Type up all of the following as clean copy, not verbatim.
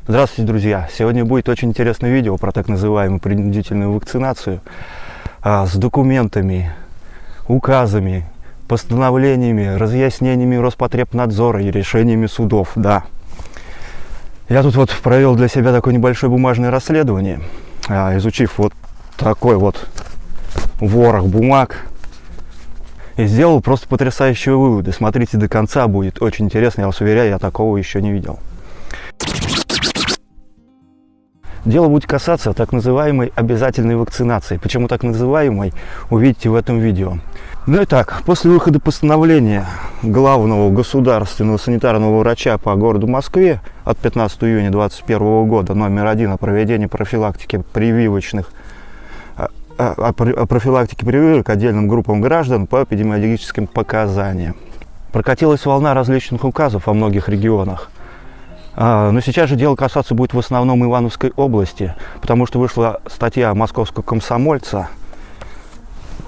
Здравствуйте, друзья! Сегодня будет очень интересное видео про так называемую принудительную вакцинацию с документами, указами, постановлениями, разъяснениями Роспотребнадзора и решениями судов. Да. Я тут вот провел для себя такое небольшое бумажное расследование, изучив вот такой вот ворох бумаг, и сделал просто потрясающие выводы. Смотрите до конца, будет очень интересно, я вас уверяю, я такого еще не видел. Дело будет касаться так называемой обязательной вакцинации. Почему так называемой, увидите в этом видео. Ну и так, после выхода постановления главного государственного санитарного врача по городу Москве от 15 июня 2021 года номер 1 о проведении профилактики прививочных профилактики прививок отдельным группам граждан по эпидемиологическим показаниям. Прокатилась волна различных указов во многих регионах. Но сейчас же дело касаться будет в основном Ивановской области, потому что вышла статья московского комсомольца.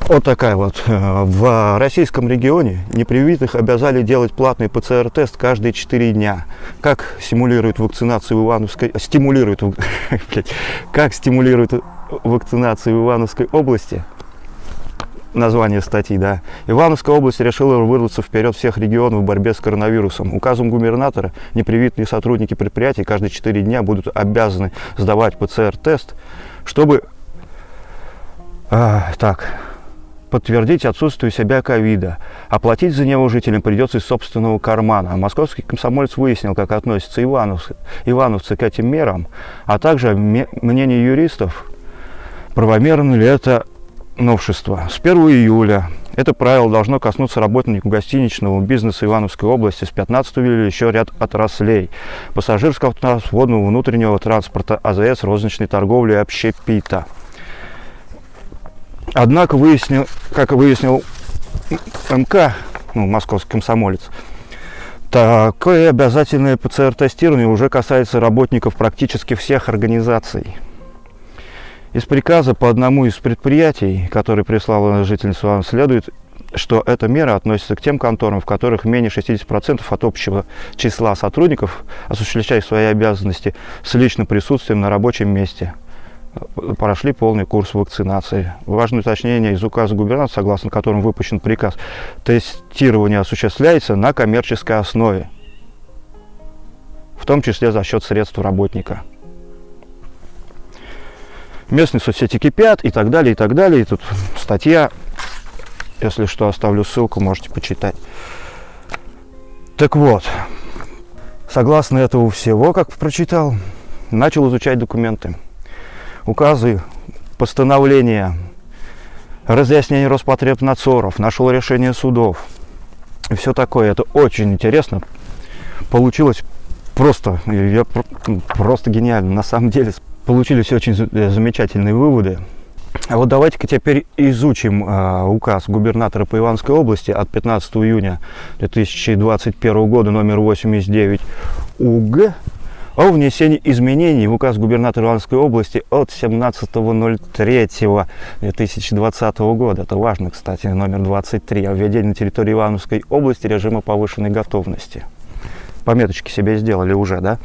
Вот такая вот. В российском регионе непривитых обязали делать платный ПЦР-тест каждые 4 дня. Как стимулирует вакцинацию в Ивановской... Как стимулирует вакцинацию в Ивановской области? Название статьи, да. Ивановская область решила вырваться вперед всех регионов в борьбе с коронавирусом. Указом губернатора непривитые сотрудники предприятий каждые 4 дня будут обязаны сдавать ПЦР-тест, чтобы подтвердить отсутствие у себя ковида. Оплатить за него жителям придется из собственного кармана. Московский комсомолец выяснил, как относятся ивановцы к этим мерам, а также мнение юристов, правомерно ли это новшество. С 1 июля это правило должно коснуться работников гостиничного бизнеса Ивановской области, с 15 июля еще ряд отраслей: пассажирского транспорта, водного, внутреннего транспорта, АЗС, розничной торговли и общепита. Однако, как выяснил МК, московский комсомолец, такое обязательное ПЦР-тестирование уже касается работников практически всех организаций. Из приказа по одному из предприятий, который прислала жительница Иваново, следует, что эта мера относится к тем конторам, в которых менее 60% от общего числа сотрудников, осуществляющих свои обязанности с личным присутствием на рабочем месте, прошли полный курс вакцинации. Важное уточнение из указа губернатора, согласно которому выпущен приказ: тестирование осуществляется на коммерческой основе, в том числе за счет средств работника. Местные соцсети кипят и так далее, и так далее. И тут статья, если что, оставлю ссылку, можете почитать. Так вот, согласно этого всего, как прочитал, начал изучать документы, указы, постановления, разъяснения Роспотребнадзоров, нашел решение судов и все такое. Это очень интересно. Получилось просто гениально. На самом деле получились очень замечательные выводы. А вот давайте-ка теперь изучим указ губернатора по Ивановской области от 15 июня 2021 года номер 89 УГ о внесении изменений в указ губернатора Ивановской области от 17.03.2020 года. Это важно, кстати, номер 23, о введении на территории Ивановской области режима повышенной готовности. Пометочки себе сделали уже, да?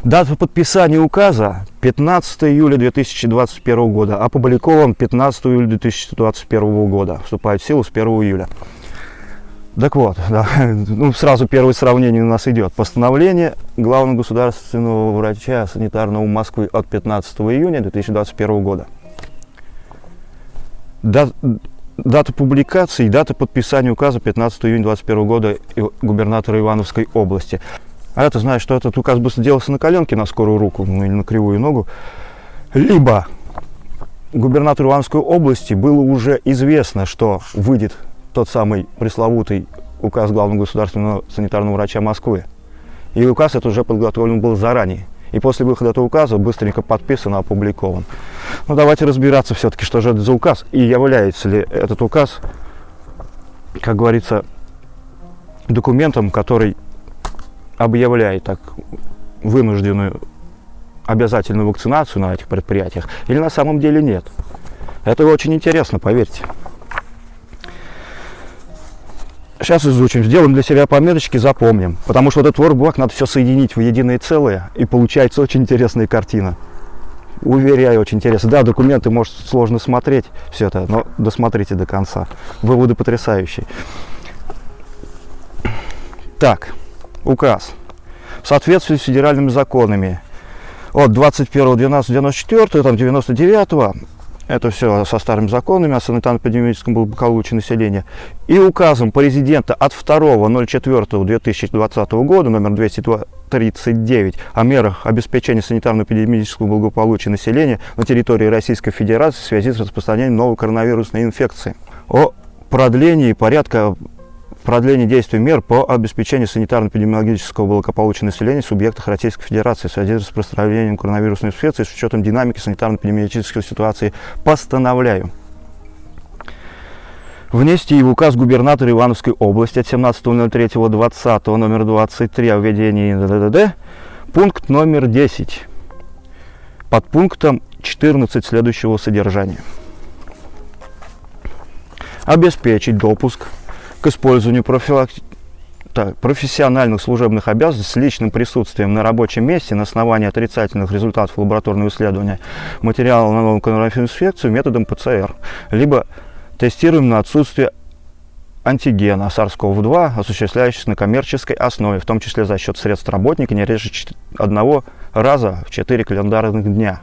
Дата подписания указа 15 июля 2021 года, опубликован 15 июля 2021 года, вступает в силу с 1 июля. Так вот, да, сразу первое сравнение у нас идет. Постановление главного государственного врача санитарного Москвы от 15 июня 2021 года. Дата публикации и дата подписания указа 15 июня 2021 года губернатора Ивановской области. А это значит, что этот указ быстро делался на коленке, на скорую руку, или на кривую ногу. Либо губернатору Ивановской области было уже известно, что выйдет тот самый пресловутый указ главного государственного санитарного врача Москвы. И указ этот уже подготовлен был заранее. И после выхода этого указа быстренько подписан и опубликован. Ну, давайте разбираться все-таки, что же это за указ, и является ли этот указ, как говорится, документом, который объявляет так вынужденную обязательную вакцинацию на этих предприятиях, или на самом деле нет. Это очень интересно, поверьте. Сейчас изучим, сделаем для себя пометочки, запомним. Потому что вот этот workbook надо все соединить в единое целое, и получается очень интересная картина. Уверяю, очень интересно. Да, документы, может, сложно смотреть все это, но досмотрите до конца. Выводы потрясающие. Так, указ. В соответствии с федеральными законами от 21.12.94, там 99-го, это все со старыми законами о санитарно-эпидемиологическом благополучии населения, и указом президента от 2.04.2020 года, номер 239, о мерах обеспечения санитарно-эпидемиологического благополучия населения на территории Российской Федерации в связи с распространением новой коронавирусной инфекции, о продлении действия мер по обеспечению санитарно-эпидемиологического благополучия населения в субъектах Российской Федерации в связи с распространением коронавирусной инфекции с учетом динамики санитарно-эпидемиологической ситуации постановляю внести в указ губернатора Ивановской области от 17.03.20 номер 23 о введении ДДД пункт номер 10 под пунктом 14 следующего содержания. Обеспечить допуск к использованию профессиональных служебных обязанностей с личным присутствием на рабочем месте на основании отрицательных результатов лабораторного исследования материала на новую коронавирусную инфекцию методом ПЦР, либо тестируем на отсутствие антигена SARS-CoV-2, осуществляющийся на коммерческой основе, в том числе за счет средств работника не реже одного раза в 4 календарных дня.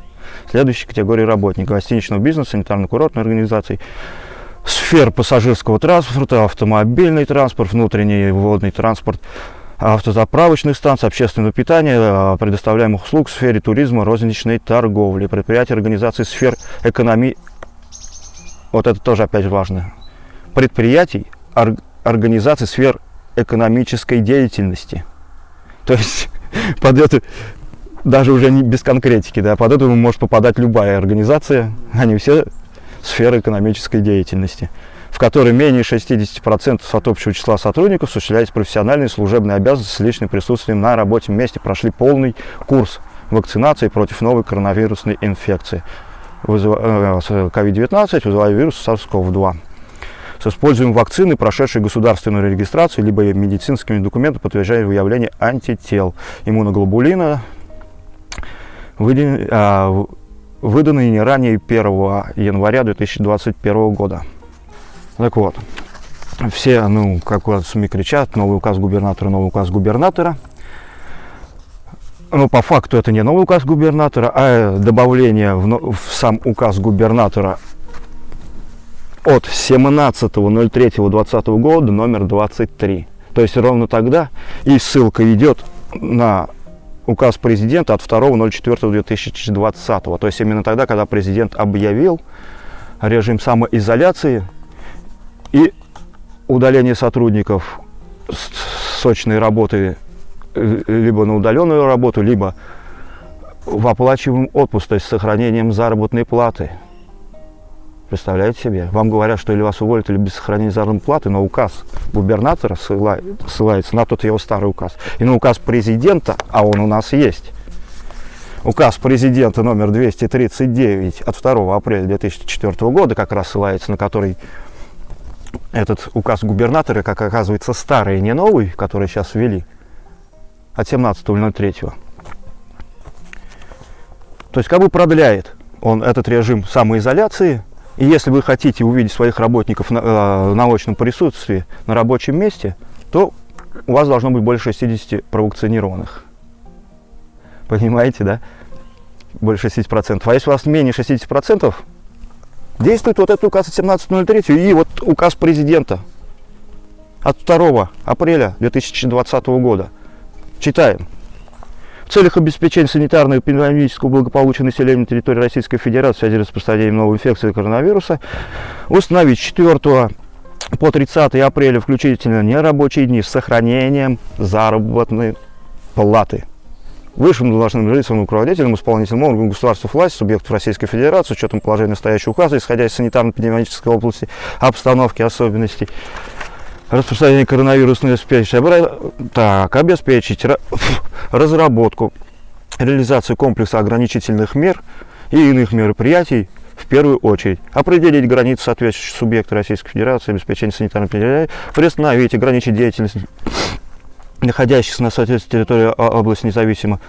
Следующей категории работников: гостиничного бизнеса, санитарно-курортной организации, сфер пассажирского транспорта, автомобильный транспорт, внутренний и водный транспорт, автозаправочных станций, общественного питания, предоставляемых услуг в сфере туризма, розничной торговли, предприятий, организаций сфер экономии. Вот это тоже опять важно. Предприятий, организаций сфер экономической деятельности. То есть под это даже уже не без конкретики, да, под это может попадать любая организация, они все сферы экономической деятельности, в которой менее 60% от общего числа сотрудников осуществляют профессиональные служебные обязанности с личным присутствием на рабочем месте, прошли полный курс вакцинации против новой коронавирусной инфекции COVID-19, вызывая вирус SARS-CoV-2, с использованием вакцины, прошедшей государственную регистрацию, либо медицинскими документами, подтверждающими выявление антител, иммуноглобулина, выданные не ранее 1 января 2021 года. Так вот, все, как у СМИ кричат, новый указ губернатора, новый указ губернатора. Но по факту это не новый указ губернатора, а добавление в сам указ губернатора от 17.03.2020 года номер 23. То есть ровно тогда и ссылка идет на указ президента от 2.04.2020. То есть именно тогда, когда президент объявил режим самоизоляции и удаление сотрудников с сочной работы либо на удаленную работу, либо в оплачиваемый отпуск, то есть с сохранением заработной платы. Представляете себе? Вам говорят, что или вас уволят, или без сохранения заработной платы, но указ губернатора ссылается на тот его старый указ. И на указ президента, а он у нас есть. Указ президента номер 239 от 2 апреля 2004 года, как раз ссылается, на который этот указ губернатора, как оказывается, старый, не новый, который сейчас ввели, от 17.03. То есть как бы продляет он этот режим самоизоляции. И если вы хотите увидеть своих работников на очном присутствии на рабочем месте, то у вас должно быть больше 60 провакцинированных. Понимаете, да? Больше 60%. А если у вас менее 60%, действует вот этот указ от 17.03 и вот указ президента от 2 апреля 2020 года. Читаем. В целях обеспечения санитарно-эпидемиологического благополучия населения на территории Российской Федерации в связи с распространением новой инфекции коронавируса установить с 4 по 30 апреля включительно нерабочие дни с сохранением заработной платы высшим должностным лицам, руководителям, исполнительным органам государства власти, субъектов Российской Федерации, с учетом положения настоящего указа, исходя из санитарно-эпидемиологической области, обстановки, особенностей распространения коронавирусной инфекции, обеспечить разработку, реализацию комплекса ограничительных мер и иных мероприятий в первую очередь определить границы соответствующих субъекта Российской Федерации, обеспечение санитарной передачи, приостановить, ограничить деятельность находящихся на соответствующей территории области независимо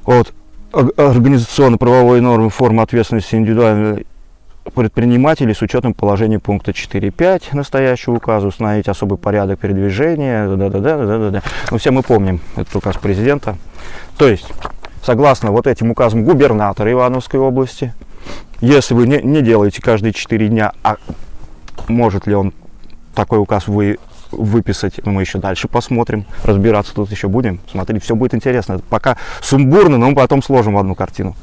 от организационно-правовой нормы формы ответственности индивидуальной предпринимателей с учетом положения пункта 4.5 настоящего указа, установить особый порядок передвижения, Ну, все мы помним этот указ президента. То есть, согласно вот этим указам губернатора Ивановской области, если вы не делаете каждые 4 дня, а может ли он такой указ выписать, мы еще дальше посмотрим, разбираться тут еще будем, смотрите, все будет интересно. Пока сумбурно, но мы потом сложим в одну картину.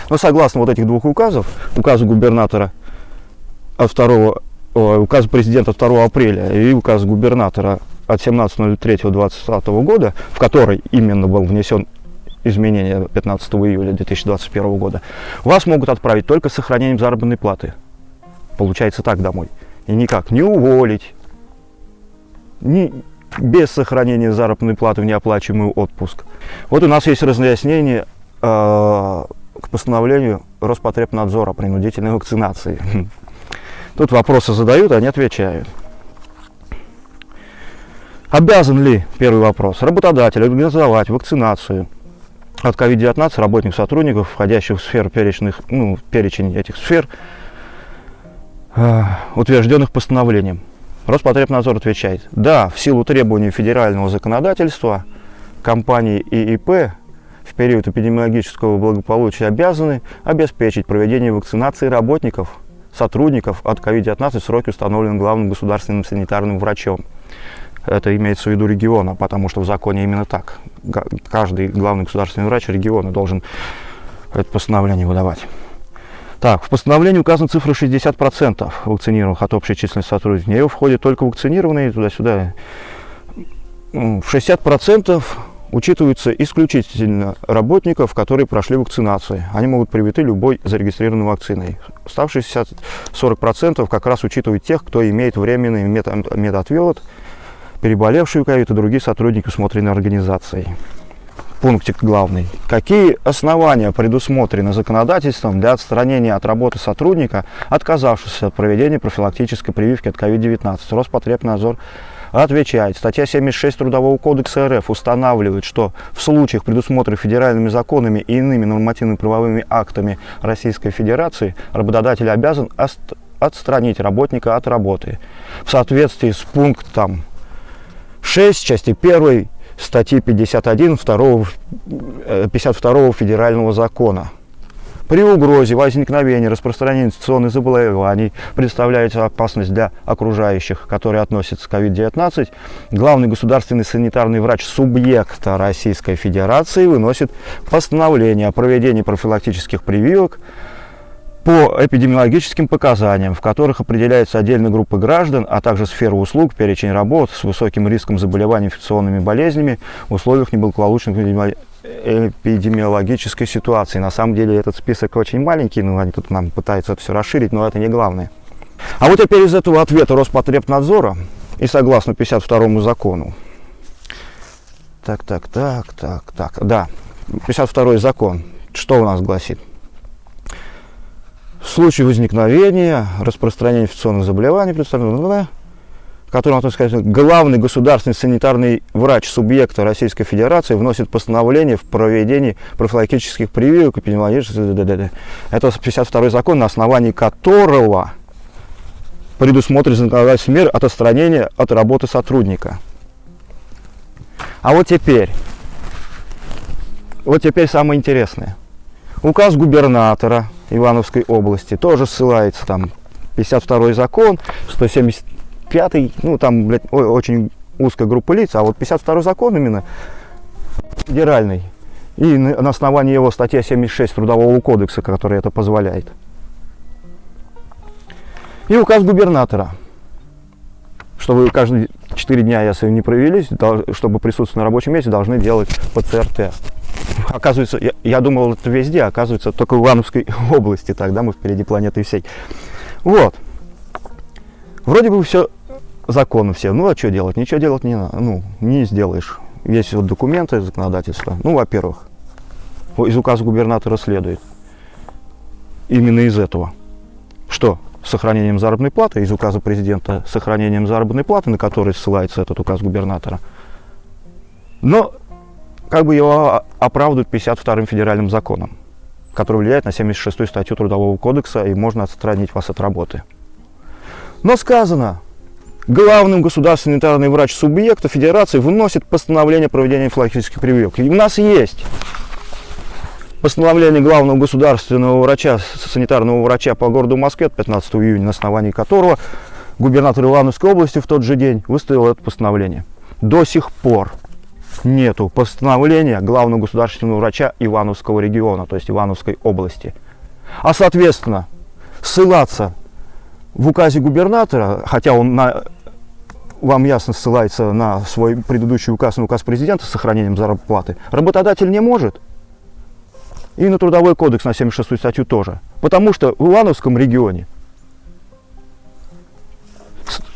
Но согласно вот этих двух указов, указу губернатора от указу президента 2 апреля и указу губернатора от 17.03.2020 года, в который именно был внесен изменение 15 июля 2021 года, вас могут отправить только с сохранением заработной платы. Получается так, домой. И никак не уволить, без сохранения заработной платы в неоплачиваемый отпуск. Вот у нас есть разъяснение к постановлению Роспотребнадзора о принудительной вакцинации. Тут вопросы задают, они отвечают. Обязан ли, первый вопрос, работодатель организовать вакцинацию от COVID-19 работников, сотрудников, входящих в сферу перечень этих сфер, утвержденных постановлением? Роспотребнадзор отвечает: да, в силу требований федерального законодательства компании и ИП в период эпидемиологического благополучия обязаны обеспечить проведение вакцинации работников, сотрудников от COVID-19 в сроки, установленные главным государственным санитарным врачом. Это имеется в виду региона, потому что в законе именно так. Каждый главный государственный врач региона должен это постановление выдавать. Так, в постановлении указана цифра 60% вакцинированных от общей численности сотрудников. В нее входят только вакцинированные, туда-сюда. В 60% учитываются исключительно работников, которые прошли вакцинацию. Они могут быть привиты любой зарегистрированной вакциной. Оставшиеся 40% как раз учитывают тех, кто имеет временный медответ, переболевшие ковид и другие сотрудники усмотренной организацией. Пунктик главный. Какие основания предусмотрены законодательством для отстранения от работы сотрудника, отказавшегося от проведения профилактической прививки от COVID-19? Роспотребнадзор отвечает. Статья 76 Трудового кодекса РФ устанавливает, что в случаях, предусмотренных федеральными законами и иными нормативно-правовыми актами Российской Федерации, работодатель обязан отстранить работника от работы в соответствии с пунктом 6 части 1 статьи 52 федерального закона. При угрозе возникновения распространения инфекционных заболеваний представляется опасность для окружающих, которые относятся к COVID-19, главный государственный санитарный врач субъекта Российской Федерации выносит постановление о проведении профилактических прививок по эпидемиологическим показаниям, в которых определяются отдельные группы граждан, а также сфера услуг, перечень работ с высоким риском заболеваний инфекционными болезнями в условиях неблагополучной эпидемиологической ситуации. На самом деле этот список очень маленький, но они тут нам пытаются это все расширить, но это не главное. А вот теперь из этого ответа Роспотребнадзора и согласно 52 закону. Да, 52 закон, что у нас гласит? В случае возникновения, распространения инфекционных заболеваний, в котором, так сказать, главный государственный санитарный врач субъекта Российской Федерации вносит постановление в проведении профилактических прививок, эпидемиологических. Это 52 закон, на основании которого предусмотрены законодательные меры от отстранения от работы сотрудника. А вот теперь самое интересное. Указ губернатора Ивановской области тоже ссылается, там 52 закон, 175, там, очень узкая группа лиц, а вот 52 закон именно федеральный, и на основании его статья 76 Трудового кодекса, который это позволяет. И указ губернатора, что вы каждые 4 дня, если не провелись, чтобы присутствовать на рабочем месте, должны делать ПЦР-тест. Оказывается, я думал, это везде, оказывается, только в Ивановской области, тогда мы впереди планеты всей. Вот. Вроде бы все законно все. Ну, а что делать? Ничего делать не надо. Не сделаешь. Есть вот документы, законодательства. Во-первых, из указа губернатора следует. Именно из этого. что с сохранением заработной платы, из указа президента с сохранением заработной платы, на который ссылается этот указ губернатора, но как бы его оправдывают 52-м федеральным законом, который влияет на 76-ю статью Трудового кодекса, и можно отстранить вас от работы. Но сказано, главным государственный санитарный врач субъекта федерации выносит постановление о проведении профилактических прививок. И у нас есть постановление главного государственного врача, санитарного врача по городу Москве от 15 июня, на основании которого губернатор Ивановской области в тот же день выставил это постановление. До сих пор нету постановления главного государственного врача Ивановского региона, то есть Ивановской области. А соответственно, ссылаться в указе губернатора, хотя он вам ясно ссылается на свой предыдущий указ, на указ президента с сохранением заработной платы, работодатель не может. И на Трудовой кодекс, на 76-ю статью тоже. Потому что в Ивановском регионе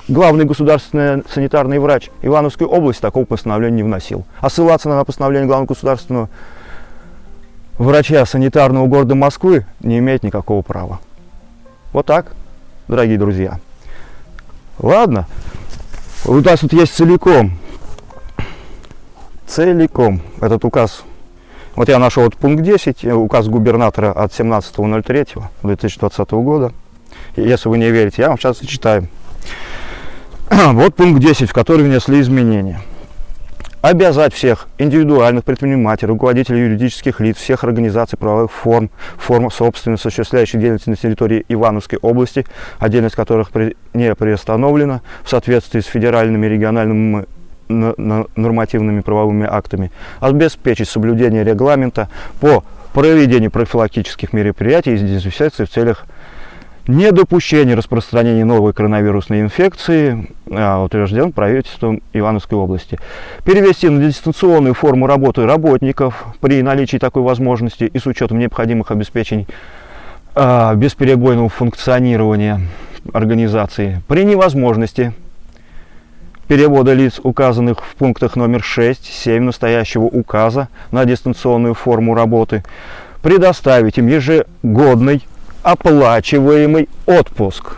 главный государственный санитарный врач Ивановской области такого постановления не вносил. А ссылаться на постановление главного государственного врача санитарного города Москвы не имеет никакого права. Вот так, дорогие друзья. Ладно, у нас тут есть целиком этот указ. Вот я нашел вот пункт 10, указ губернатора от 17.03.2020 года. И если вы не верите, я вам сейчас зачитаю. Вот пункт 10, в который внесли изменения. Обязать всех индивидуальных предпринимателей, руководителей юридических лиц, всех организаций правовых форм собственности, осуществляющих деятельность на территории Ивановской области, отдельность которых не приостановлена в соответствии с федеральными и региональными нормативными правовыми актами, обеспечить соблюдение регламента по проведению профилактических мероприятий и дезинфекции в целях недопущения распространения новой коронавирусной инфекции, утвержден правительством Ивановской области. Перевести на дистанционную форму работы работников при наличии такой возможности и с учетом необходимых обеспечений бесперебойного функционирования организации. При невозможности перевода лиц, указанных в пунктах номер 6, 7 настоящего указа на дистанционную форму работы, предоставить им ежегодный оплачиваемый отпуск.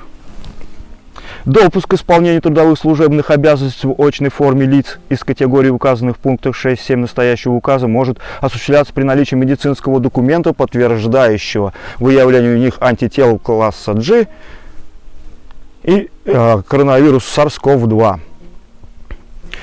Допуск к исполнению трудовых служебных обязанностей в очной форме лиц из категории, указанных в пунктах 6-7 настоящего указа, может осуществляться при наличии медицинского документа, подтверждающего выявление у них антител класса G и коронавирус SARS-CoV-2,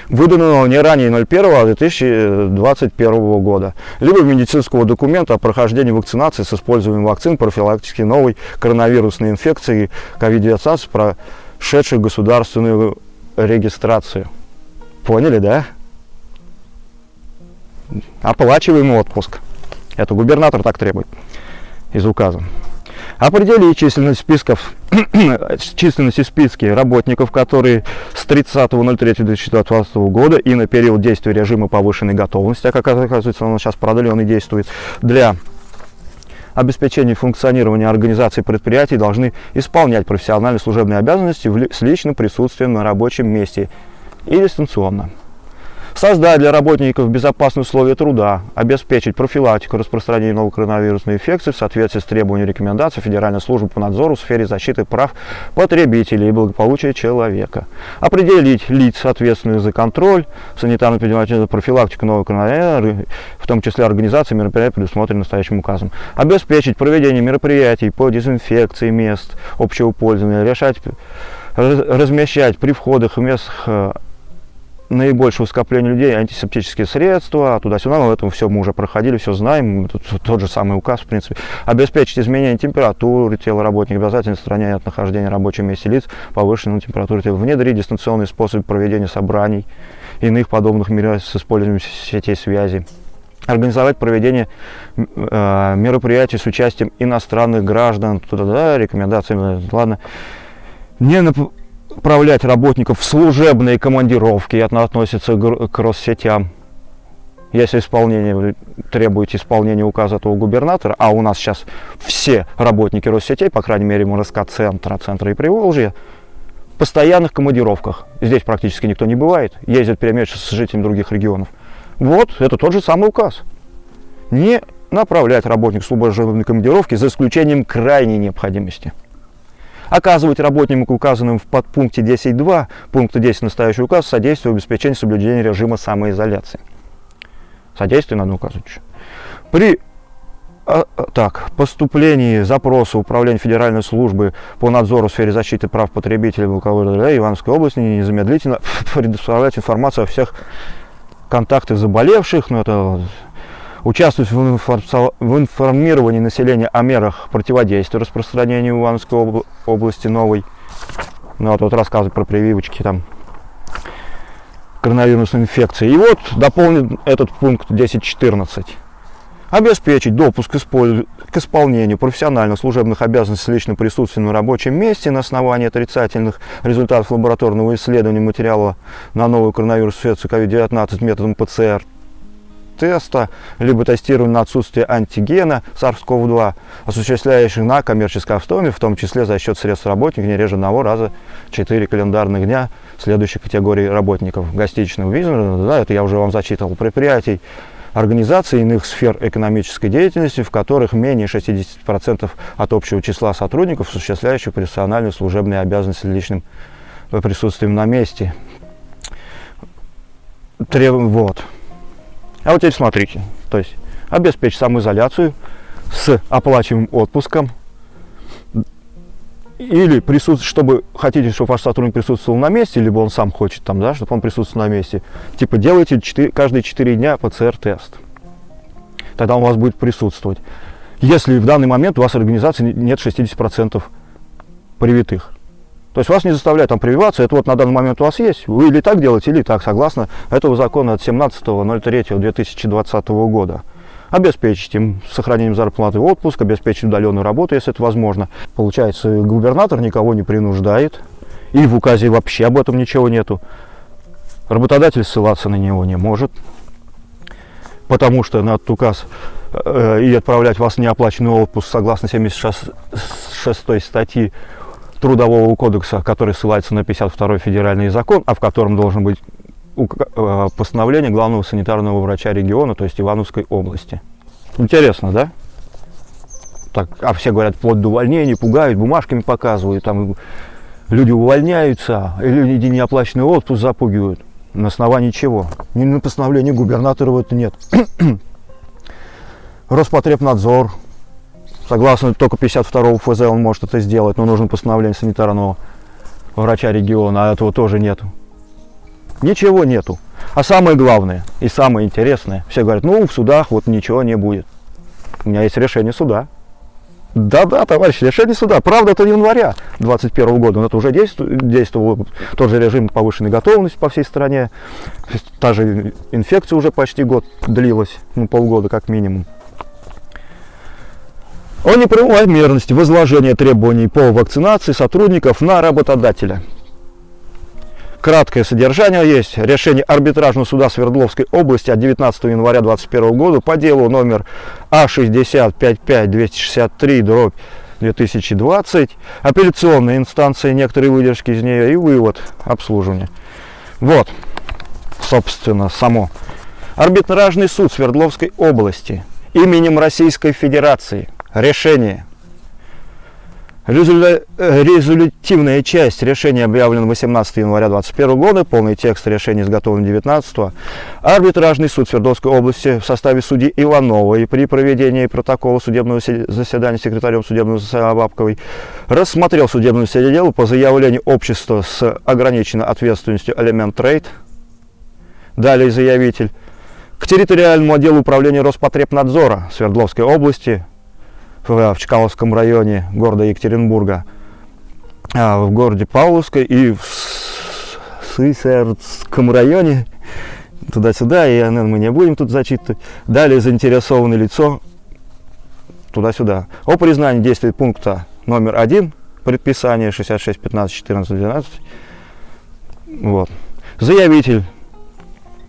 выданного не ранее 01.01.2021 года, либо медицинского документа о прохождении вакцинации с использованием вакцин профилактики новой коронавирусной инфекции COVID-19, прошедшей государственную регистрацию. Поняли, да? Оплачиваемый отпуск. Это губернатор так требует из указа. Определить численность в списке работников, которые с 30.03.2020 года и на период действия режима повышенной готовности, а как оказывается, он сейчас продленный действует, для обеспечения функционирования организаций и предприятий должны исполнять профессиональные служебные обязанности с личным присутствием на рабочем месте и дистанционно. Создать для работников безопасные условия труда, обеспечить профилактику распространения новой коронавирусной инфекции в соответствии с требованиями и рекомендаций Федеральной службы по надзору в сфере защиты прав потребителей и благополучия человека. Определить лиц, ответственных за контроль, санитарно-эпидемиологическую профилактику новой коронавируса, в том числе организации мероприятий, предусмотренных настоящим указом. Обеспечить проведение мероприятий по дезинфекции мест общего пользования, размещать при входах в местах наибольшего скопления людей антисептические средства, туда-сюда, но это все мы уже проходили, все знаем, тут тот же самый указ, в принципе. Обеспечить изменение температуры тела работника, обязательно отстранение от нахождения в рабочем месте лиц повышенной температуры тела, внедрить дистанционный способ проведения собраний, иных подобных мероприятий с использованием сетей связи, организовать проведение мероприятий с участием иностранных граждан, туда-да, рекомендации, ладно, не направлять работников в служебные командировки, это относится к Россетям. Если требуете исполнения указа этого губернатора, а у нас сейчас все работники Россетей, по крайней мере МРСК-центра, центра и Приволжья, в постоянных командировках. Здесь практически никто не бывает, ездят перемещаться с жителями других регионов. Вот, это тот же самый указ. Не направлять работников в служебные командировки за исключением крайней необходимости. Оказывать работникам, указанным в подпункте 10.2 пункта 10 настоящего указа, содействие в обеспечении соблюдения режима самоизоляции. Содействие надо указывать. При поступлении запроса Управления Федеральной службы по надзору в сфере защиты прав потребителей в Ивановской области незамедлительно предоставлять информацию о всех контактах заболевших, участвовать в информировании населения о мерах противодействия распространению в Ивановской области новой. Вот рассказывать про прививочки там коронавирусной инфекции. И вот дополнен этот пункт 10.14. Обеспечить допуск к исполнению профессиональных служебных обязанностей с личным присутствием на рабочем месте на основании отрицательных результатов лабораторного исследования материала на новую коронавирусную инфекцию COVID-19 методом ПЦР-теста, либо тестирования на отсутствие антигена SARS-CoV-2, осуществляющих на коммерческой основе, в том числе за счет средств работников, не реже одного раза 4 календарных дня следующей категории работников гостиничного бизнеса, да, это я уже вам зачитывал, предприятий, организаций иных сфер экономической деятельности, в которых менее 60% от общего числа сотрудников, осуществляющих профессиональные служебные обязанности личным присутствием на месте. Вот. А вот теперь смотрите. То есть обеспечить самоизоляцию с оплачиваемым отпуском. Или чтобы хотите, чтобы ваш сотрудник присутствовал на месте, либо он сам хочет там, да, чтобы он присутствовал на месте. Типа делайте каждые 4 дня ПЦР-тест. Тогда он у вас будет присутствовать. Если в данный момент у вас в организации нет 60% привитых. То есть вас не заставляют там прививаться, это вот на данный момент у вас есть. Вы или так делаете, или так, согласно этого закона от 17.03.2020 года. Обеспечить им сохранением зарплаты отпуск, обеспечить удаленную работу, если это возможно. Получается, губернатор никого не принуждает, и в указе вообще об этом ничего нету. Работодатель ссылаться на него не может, потому что на этот указ и отправлять вас в неоплаченный отпуск согласно 76 статьи Трудового кодекса, который ссылается на 52-й федеральный закон, а в котором должен быть постановление главного санитарного врача региона, то есть Ивановской области. Интересно, да? Так, а все говорят, вплоть до увольнений, пугают, бумажками показывают, там люди увольняются, и люди неоплаченный отпуск запугивают. На основании чего? Ни на постановлении губернатора это нет. Роспотребнадзор, согласно только 52-го ФЗ, он может это сделать, но нужно постановление санитарного врача региона, а этого тоже нету. Ничего нету. А самое главное и самое интересное, все говорят, ну в судах вот ничего не будет. У меня есть решение суда. Да-да, товарищи, решение суда. Правда, это января 2021 года, но это уже действовал тот же режим повышенной готовности по всей стране. Та же инфекция уже почти год длилась, полгода как минимум. О неправомерности возложения требований по вакцинации сотрудников на работодателя. Краткое содержание есть. Решение арбитражного суда Свердловской области от 19 января 2021 года по делу номер А60-55-263/2020. Апелляционная инстанция, некоторые выдержки из нее и вывод обслуживания. Вот, собственно, само. Арбитражный суд Свердловской области именем Российской Федерации. Решение. Резолютивная часть решения объявлена 18 января 2021 года, полный текст решения изготовлен 19-го. Арбитражный суд Свердловской области в составе судьи Ивановой при проведении протокола судебного заседания секретарем судебного заседания Бабковой рассмотрел судебное дело по заявлению общества с ограниченной ответственностью Element Trade. Далее заявитель к территориальному отделу управления Роспотребнадзора Свердловской области в Чкаловском районе города Екатеринбурга, в городе Павловской и в Сысердском районе, туда-сюда, и мы не будем тут зачитывать. Далее заинтересованное лицо, туда-сюда, о признании действий пункта номер 1 предписания 66, 15, 14, 12. Вот. Заявитель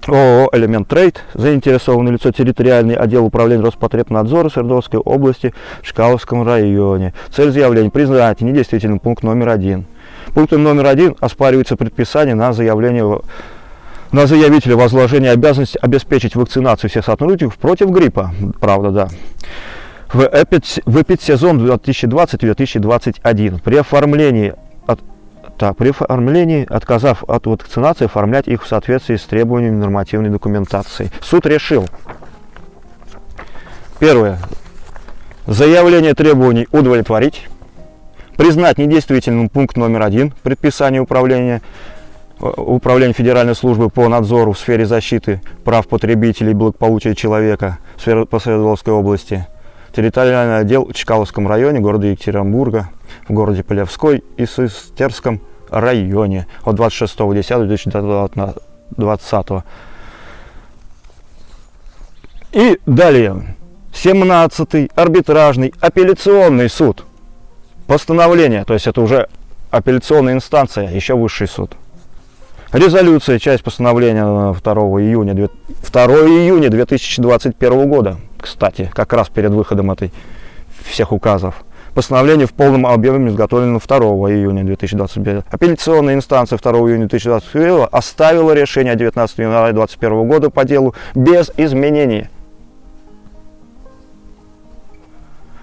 ООО «Элемент Трейд», заинтересованное лицо, территориальный отдел управления Роспотребнадзора Свердловской области в Чкаловском районе. Цель заявления: признать недействительным пункт номер 1. Пунктом номер 1 оспаривается предписание на заявителя возложения обязанности обеспечить вакцинацию всех сотрудников против гриппа. Правда, да. в эпидсезон 2020-2021 при оформлении, отказав от вакцинации, оформлять их в соответствии с требованиями нормативной документации. Суд решил. Первое. Заявление требований удовлетворить. Признать недействительным пункт номер 1 предписания Управления Федеральной службы по надзору в сфере защиты прав потребителей и благополучия человека по Свердловской области. Территориальный отдел в Чкаловском районе города Екатеринбурга, в городе Полевской и Сыстерском районе от 26.10.2020. И далее. 17-й арбитражный апелляционный суд. Постановление, то есть это уже апелляционная инстанция, еще высший суд. Резолюция, часть постановления 2 июня 2021 года, кстати, как раз перед выходом всех указов. Постановление в полном объеме изготовлено 2 июня 2021. Апелляционная инстанция 2 июня 2021 оставила решение 19 января 2021 года по делу без изменений.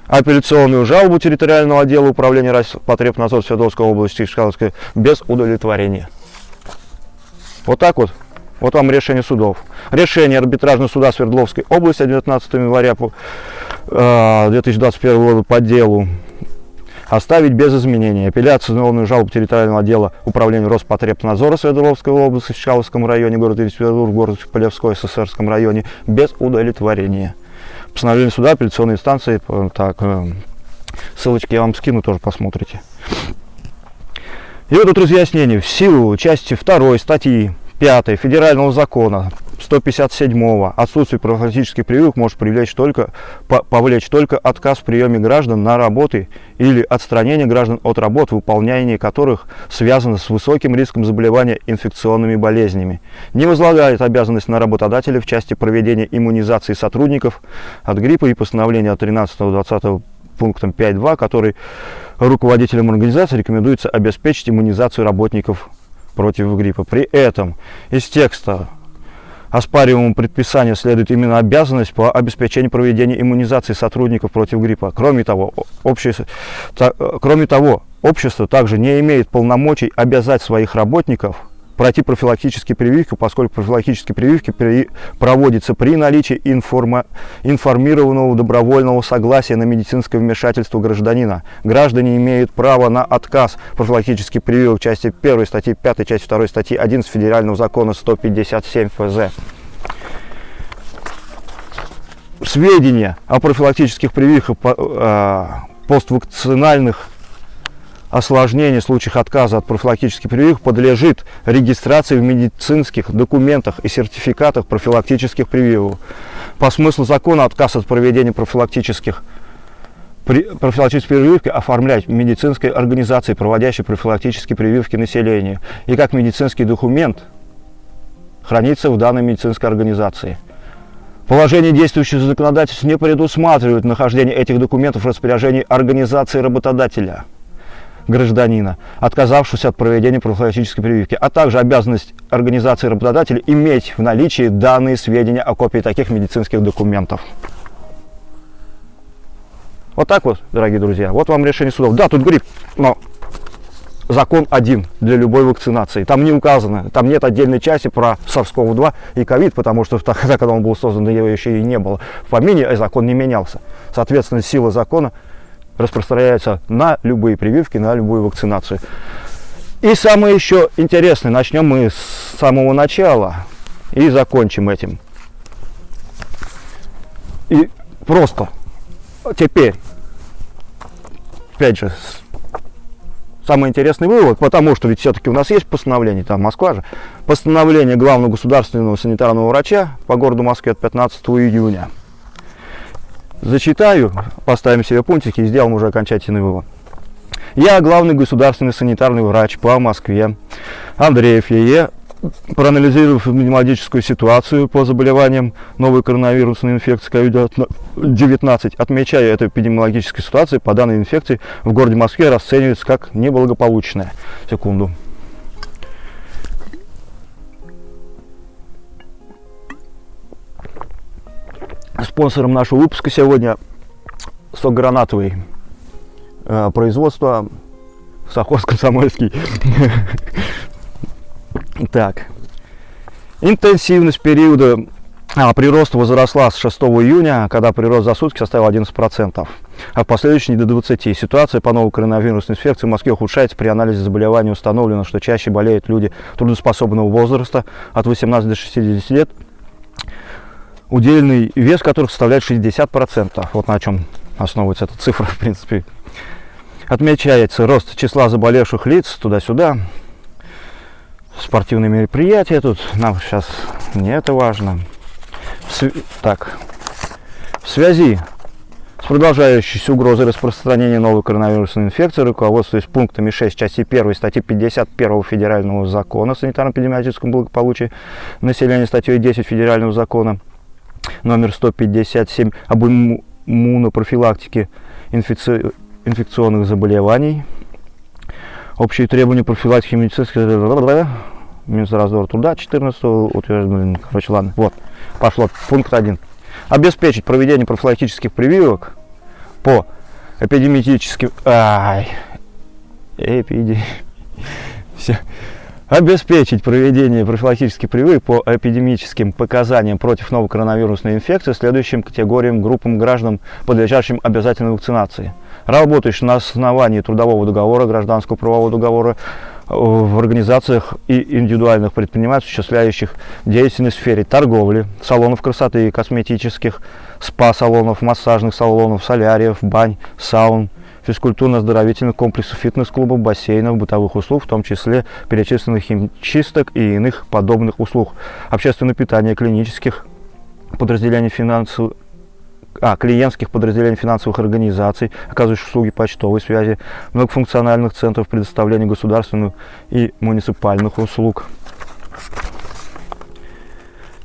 Апелляционную жалобу территориального отдела управления Роспотребнадзора Свердловской области Чкаловской без удовлетворения. Вот так вот. Вот вам решение судов. Решение арбитражного суда Свердловской области 19 января 2021 года по делу оставить без изменений. Апелляционную жалобу территориального отдела управления Роспотребнадзора Свердловской области в Чкаловском районе города Екатеринбург, город Полевской, Сысерском районе без удовлетворения. Постановление суда апелляционной инстанции. Так, ссылочки я вам скину, тоже посмотрите. И вот тут разъяснение. В силу части 2 статьи 5 Федерального закона 157 отсутствие профилактических прививок может повлечь только отказ в приеме граждан на работы или отстранение граждан от работ, выполнение которых связано с высоким риском заболевания инфекционными болезнями. Не возлагает обязанность на работодателя в части проведения иммунизации сотрудников от гриппа и постановления от 13-20 пунктом 5.2, который руководителям организации рекомендуется обеспечить иммунизацию работников против гриппа. При этом из текста оспариваемому предписанию следует именно обязанность по обеспечению проведения иммунизации сотрудников против гриппа. Кроме того, общество также не имеет полномочий обязать своих работников пройти профилактические прививки, поскольку профилактические прививки проводятся при наличии информированного добровольного согласия на медицинское вмешательство гражданина. Граждане имеют право на отказ профилактических прививок части 1 статьи 5, часть 2 статьи 11 Федерального закона 157 ФЗ. Сведения о профилактических прививках поствакцинальных осложнений в случаях отказа от профилактических прививок подлежит регистрации в медицинских документах и сертификатах профилактических прививок. По смыслу закона отказ от проведения профилактической прививки оформлять в медицинской организации, проводящей профилактические прививки населению, и как медицинский документ хранится в данной медицинской организации. Положение действующего законодательства не предусматривает нахождение этих документов в распоряжении организации работодателя гражданина, отказавшегося от проведения профилактической прививки, а также обязанность организации работодателя иметь в наличии данные сведения о копии таких медицинских документов. Вот так вот, дорогие друзья, вот вам решение судов. Да, тут грипп, но закон один для любой вакцинации. Там не указано, там нет отдельной части про SARS-CoV-2 и ковид, потому что тогда, когда он был создан, его еще и не было. В помине закон не менялся. Соответственно, сила закона распространяется на любые прививки, на любую вакцинацию. И самое еще интересное, начнем мы с самого начала и закончим этим. И просто теперь, опять же, самый интересный вывод, потому что ведь все-таки у нас есть постановление, там Москва же, постановление главного государственного санитарного врача по городу Москве от 15 июня. Зачитаю, поставим себе пунктики и сделаем уже окончательный вывод. Я, главный государственный санитарный врач по Москве, Андреев Е.Е., проанализировав эпидемиологическую ситуацию по заболеваниям новой коронавирусной инфекции COVID-19, отмечаю, эту эпидемиологическую ситуацию по данной инфекции в городе Москве расценивается как неблагополучная. Секунду. Спонсором нашего выпуска сегодня сок гранатовый. Производство Саховско-Самойский. Так. Интенсивность периода прироста возросла с 6 июня, когда прирост за сутки составил 11%, а в последующие до 20%. Ситуация по новой коронавирусной инфекции в Москве ухудшается. При анализе заболеваний установлено, что чаще болеют люди трудоспособного возраста от 18 до 60 лет, удельный вес которых составляет 60%. Вот на чем основывается эта цифра, в принципе. Отмечается рост числа заболевших лиц туда-сюда. Спортивные мероприятия тут нам сейчас не это важно. Так, в связи с продолжающейся угрозой распространения новой коронавирусной инфекции, руководствуясь пунктами 6 части 1 статьи 51 Федерального закона о санитарно-эпидемиологическом благополучии населения, статьей 10 Федерального закона номер 157 об иммунопрофилактике инфекционных заболеваний, общие требования профилактики медицинских, Минздравсдор труда 14 утверждения. Короче, ладно, вот, пошло. Пункт 1. Обеспечить проведение профилактических прививок по эпидемиологическим... Обеспечить проведение профилактических прививок по эпидемическим показаниям против новой коронавирусной инфекции следующим категориям группам граждан, подлежащим обязательной вакцинации. Работающих на основании трудового договора, гражданского правового договора, в организациях и индивидуальных предпринимателей, осуществляющих деятельность в сфере торговли, салонов красоты и косметических, спа-салонов, массажных салонов, соляриев, бань, саун, физкультурно-оздоровительных комплексов, фитнес-клубов, бассейнов, бытовых услуг, в том числе перечисленных химчисток и иных подобных услуг, общественное питание, клинических подразделений клиентских подразделений финансовых организаций, оказывающих услуги почтовой связи, многофункциональных центров предоставления государственных и муниципальных услуг,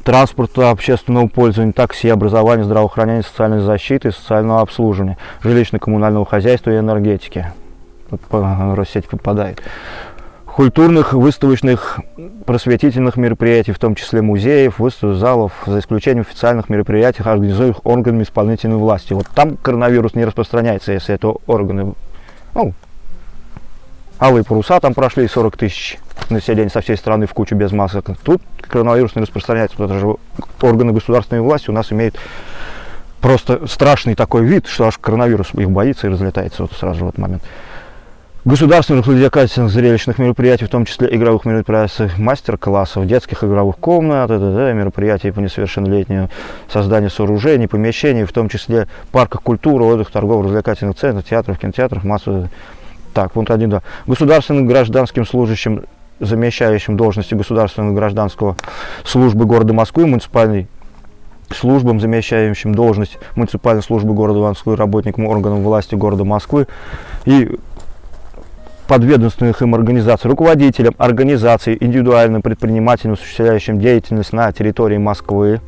транспорта общественного пользования, такси, образования, здравоохранения, социальной защиты, социального обслуживания, жилищно-коммунального хозяйства и энергетики. Тут по Россети попадает. Культурных, выставочных, просветительных мероприятий, в том числе музеев, выставок, залов, за исключением официальных мероприятий, организуемых органами исполнительной власти. Вот там коронавирус не распространяется, если это органы, алые паруса там прошли, 40 тысяч населения со всей страны в кучу без масок. Тут коронавирус не распространяется, потому что органы государственной власти у нас имеют просто страшный такой вид, что аж коронавирус их боится и разлетается вот сразу же в этот момент. Государственных развлекательных зрелищных мероприятий, в том числе игровых мероприятий, мастер-классов, детских игровых комнат, мероприятий по несовершеннолетним, создание сооружений, помещений, в том числе парках культуры, отдых, торгово-развлекательных центров, театров, кинотеатров, массовых. Так, пункт 1, да. Государственным гражданским служащим, замещающим должности государственного гражданского службы города Москвы, муниципальной службам, замещающим должность муниципальной службы города Москвы, работникам органов власти города Москвы и подведомственных им организаций, руководителям организаций, индивидуальным предпринимателям, осуществляющим деятельность на территории Москвы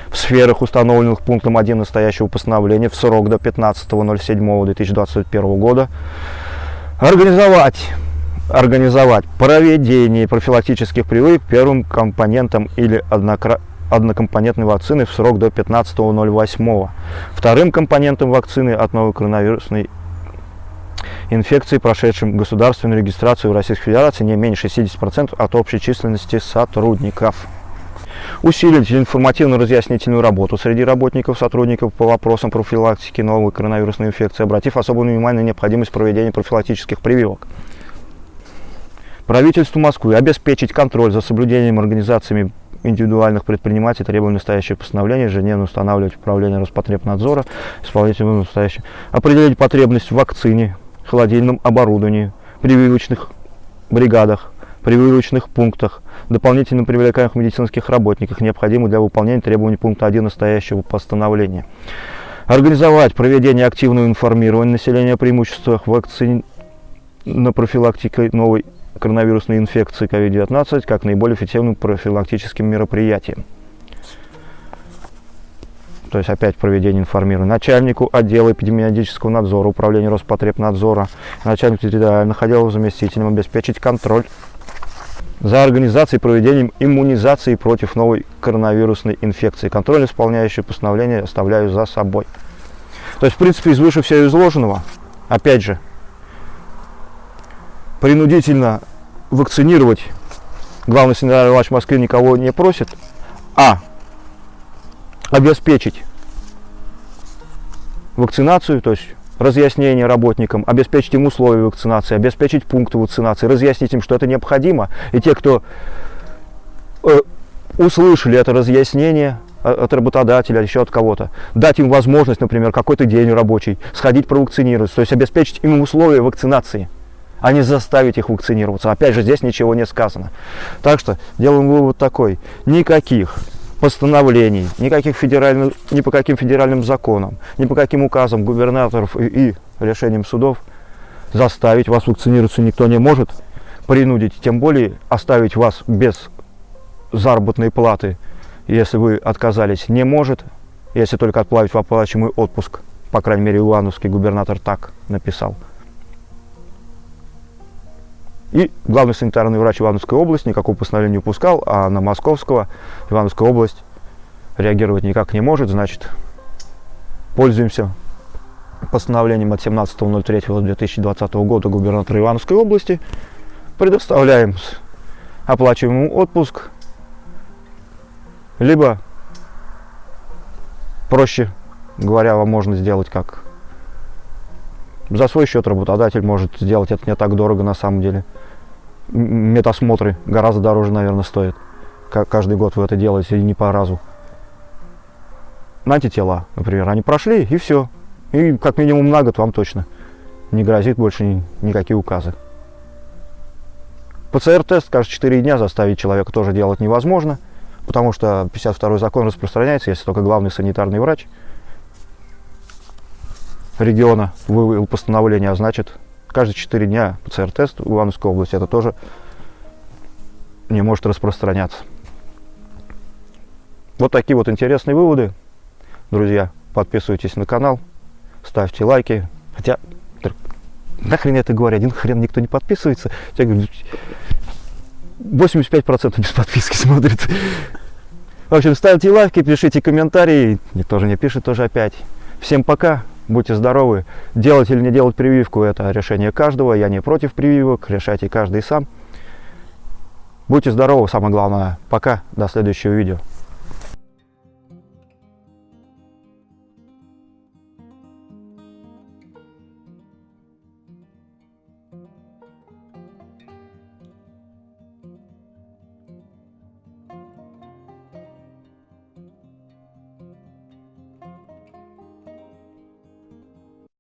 в сферах, установленных пунктом 1 настоящего постановления в срок до 15.07.2021 года, организовать проведение профилактических прививок первым компонентом или однокомпонентной вакцины в срок до 15.08, вторым компонентом вакцины от новой коронавирусной инфекции, прошедшим государственную регистрацию в Российской Федерации, не менее 60% от общей численности сотрудников. Усилить информативно-разъяснительную работу среди работников, сотрудников по вопросам профилактики новой коронавирусной инфекции, обратив особое внимание на необходимость проведения профилактических прививок. Правительству Москвы обеспечить контроль за соблюдением организациями индивидуальных предпринимателей требований настоящего постановления, ежедневно устанавливать управление Роспотребнадзора, исполнительным настоящим, определить потребность в вакцине, холодильном оборудовании, прививочных бригадах, прививочных пунктах, дополнительно привлекаемых медицинских работниках, необходимых для выполнения требований пункта 1 настоящего постановления. Организовать проведение активного информирования населения о преимуществах вакцин на профилактике новой коронавирусной инфекции COVID-19 как наиболее эффективным профилактическим мероприятием. То есть опять проведение информирования. Начальнику отдела эпидемиологического надзора управления Роспотребнадзора, начальнику территориальных отделов заместителям обеспечить контроль за организацией и проведением иммунизации против новой коронавирусной инфекции. Контроль, исполняющий постановление, оставляю за собой. То есть, в принципе, из выше всего изложенного, опять же, принудительно вакцинировать главный санитарный врач Москвы никого не просит, а обеспечить вакцинацию, то есть разъяснение работникам, обеспечить им условия вакцинации, обеспечить пункты вакцинации, разъяснить им, что это необходимо. И те, кто услышали это разъяснение от работодателя, еще от кого-то, дать им возможность, например, какой-то день рабочий, сходить провакцинироваться, то есть обеспечить им условия вакцинации, а не заставить их вакцинироваться. Опять же, здесь ничего не сказано. Так что делаем вывод такой: никаких постановлений, никаких ни по каким федеральным законам, ни по каким указам губернаторов и решениям судов заставить вас вакцинироваться никто не может, принудить, тем более оставить вас без заработной платы, если вы отказались, не может, если только отправить в оплачиваемый отпуск. По крайней мере, ивановский губернатор так написал. И главный санитарный врач Ивановской области никакого постановления не упускал, а на московского Ивановская область реагировать никак не может. Значит, пользуемся постановлением от 17.03.2020 года губернатора Ивановской области, предоставляем оплачиваемый отпуск, либо, проще говоря, вам можно сделать как за свой счет, работодатель может сделать это не так дорого на самом деле. Медосмотры гораздо дороже, наверное, стоят. Каждый год вы это делаете и не по разу. На антитела, например, они прошли, и все. И как минимум на год вам точно не грозит больше никакие указы. ПЦР-тест каждые 4 дня заставить человека тоже делать невозможно, потому что 52-й закон распространяется, если только главный санитарный врач региона вывел постановление, а значит, каждые 4 дня ПЦР-тест в Ивановской области, это тоже не может распространяться. Вот такие вот интересные выводы. Друзья, подписывайтесь на канал, ставьте лайки. Хотя, нахрен это говорю, один хрен никто не подписывается. 85% без подписки смотрит. В общем, ставьте лайки, пишите комментарии. Никто же не пишет тоже опять. Всем пока. Будьте здоровы. Делать или не делать прививку — это решение каждого. Я не против прививок. Решайте каждый сам. Будьте здоровы. Самое главное. Пока. До следующего видео.